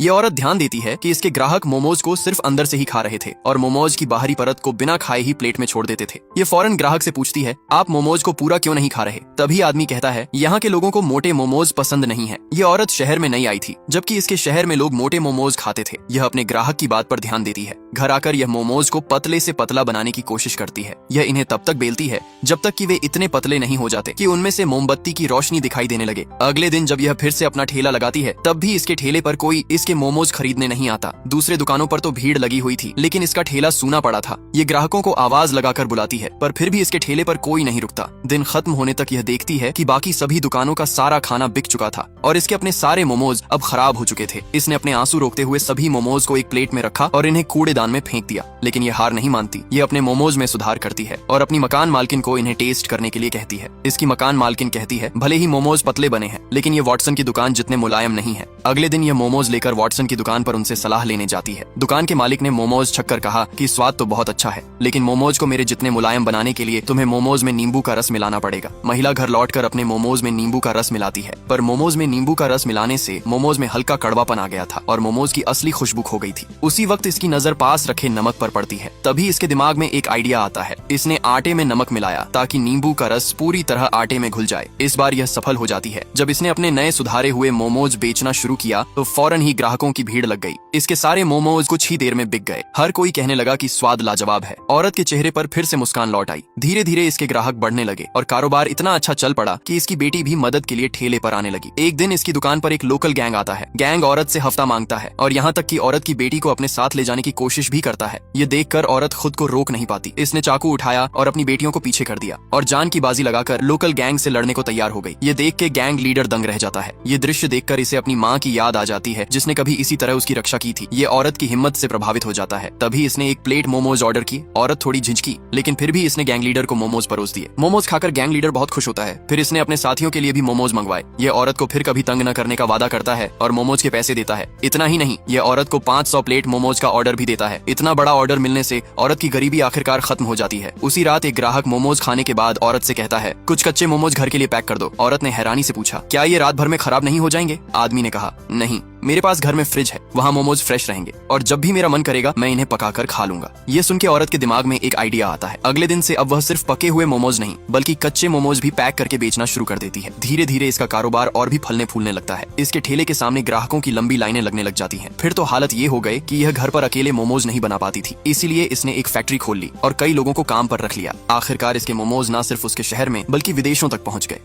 ये औरत ध्यान देती है कि इसके ग्राहक मोमोज को सिर्फ अंदर से ही खा रहे थे और मोमोज की बाहरी परत को बिना खाए ही प्लेट में छोड़ देते थे। ये फौरन ग्राहक से पूछती है, आप मोमोज को पूरा क्यों नहीं खा रहे? तभी आदमी कहता है, यहाँ के लोगों को मोटे मोमोज पसंद नहीं है। ये औरत शहर में नई आई थी, जबकि इसके शहर में लोग मोटे मोमोज खाते थे। यह अपने ग्राहक की बात पर ध्यान देती है। घर आकर यह मोमोज को पतले से पतला बनाने की कोशिश करती है। यह इन्हें तब तक बेलती है जब तक कि वे इतने पतले नहीं हो जाते कि उनमें से मोमबत्ती की रोशनी दिखाई देने लगे। अगले दिन जब यह फिर से अपना ठेला लगाती है, तब भी इसके ठेले पर कोई इसके मोमोज खरीदने नहीं आता। दूसरे दुकानों पर तो भीड़ लगी हुई थी, लेकिन इसका ठेला सूना पड़ा था। ये ग्राहकों को आवाज लगाकर बुलाती है, पर फिर भी इसके ठेले पर कोई नहीं रुकता। दिन खत्म होने तक यह देखती है कि बाकी सभी दुकानों का सारा खाना बिक चुका था और इसके अपने सारे मोमोज अब खराब हो चुके थे। इसने अपने आंसू रोकते हुए सभी मोमोज को एक प्लेट में रखा और इन्हें कूड़ेदान में फेंक दिया। लेकिन ये हार नहीं मानती। ये अपने मोमोज में सुधार करती है और अपनी मकान मालकिन को इन्हें टेस्ट करने के लिए कहती है। इसकी मकान मालकिन कहती है, भले ही मोमोज पतले बने हैं, लेकिन ये वॉटसन की दुकान जितने मुलायम नहीं है। अगले दिन यह मोमोज लेकर वॉटसन की दुकान पर उनसे सलाह लेने जाती है। दुकान के मालिक ने मोमोज छककर कहा कि स्वाद तो बहुत अच्छा है, लेकिन मोमोज को मेरे जितने मुलायम बनाने के लिए तुम्हें मोमोज में नींबू का रस मिलाना पड़ेगा। महिला घर लौटकर अपने मोमोज में नींबू का रस मिलाती है, पर मोमोज में नींबू का रस मिलाने से मोमोज में हल्का कड़वापन आ गया था और मोमोज की असली खुशबू खो गई थी। उसी वक्त इसकी नजर पास रखे नमक पर पड़ती है। तभी इसके दिमाग में एक आइडिया आता है। इसने आटे में नमक मिलाया ताकि नींबू का रस पूरी तरह आटे में घुल जाए। इस बार यह सफल हो जाती है। जब इसने अपने नए सुधारे हुए मोमोज बेचना शुरू किया तो फौरन ही ग्राहकों की भीड़ लग गई। इसके सारे मोमोज कुछ ही देर में बिक गए। हर कोई कहने लगा कि स्वाद लाजवाब है। औरत के चेहरे पर फिर से मुस्कान लौट आई। धीरे धीरे इसके ग्राहक बढ़ने लगे और कारोबार इतना अच्छा चल पड़ा कि इसकी बेटी भी मदद के लिए ठेले पर आने लगी। एक दिन इसकी दुकान पर एक लोकल गैंग आता है। गैंग औरत से हफ्ता मांगता है और यहाँ तक कि औरत की बेटी को अपने साथ ले जाने की कोशिश भी करता है। ये देखकर औरत खुद को रोक नहीं पाती। इसने चाकू उठाया और अपनी बेटियों को पीछे कर दिया और जान की बाजी लगाकर लोकल गैंग से लड़ने को तैयार हो गई। ये देख के गैंग लीडर दंग रह जाता है। ये दृश्य देखकर इसे अपनी माँ की याद आ जाती है, जिसने कभी इसी तरह उसकी रक्षा की थी। ये औरत की हिम्मत से प्रभावित हो जाता है। तभी इसने एक प्लेट मोमोज ऑर्डर की। औरत थोड़ी झिझकी, लेकिन फिर भी इसने गैंग लीडर को मोमोज परोस दिए। मोमोज खाकर गैंग लीडर बहुत खुश होता है। फिर इसने अपने साथियों के लिए भी मोमोज मंगवाए। ये औरत को फिर कभी तंग न करने का वादा करता है और मोमोज के पैसे देता है। इतना ही नहीं, ये औरत को 500 प्लेट मोमोज का ऑर्डर भी देता है। इतना बड़ा ऑर्डर मिलने से औरत की गरीबी आखिरकार खत्म हो जाती है। उसी रात एक ग्राहक मोमोज खाने के बाद औरत से कहता है, कुछ कच्चे मोमोज घर के लिए पैक कर दो। औरत ने हैरानी से पूछा, क्या ये रात भर में खराब नहीं हो जाएंगे? आदमी ने कहा, नहीं, मेरे पास घर में फ्रिज है, वहाँ मोमोज फ्रेश रहेंगे और जब भी मेरा मन करेगा मैं इन्हें पकाकर खा लूंगा। ये सुन के औरत के दिमाग में एक आइडिया आता है। अगले दिन से अब वह सिर्फ पके हुए मोमोज नहीं बल्कि कच्चे मोमोज भी पैक करके बेचना शुरू कर देती है। धीरे धीरे इसका कारोबार और भी फलने फूलने लगता है। इसके ठेले के सामने ग्राहकों की लंबी लाइनें लगने लग जाती हैं। फिर तो हालत ये हो गए कि यह घर पर अकेले मोमोज नहीं बना पाती थी, इसीलिए इसने एक फैक्ट्री खोल ली और कई लोगों को काम पर रख लिया। आखिरकार इसके मोमोज न सिर्फ उसके शहर में बल्कि विदेशों तक पहुंच गए।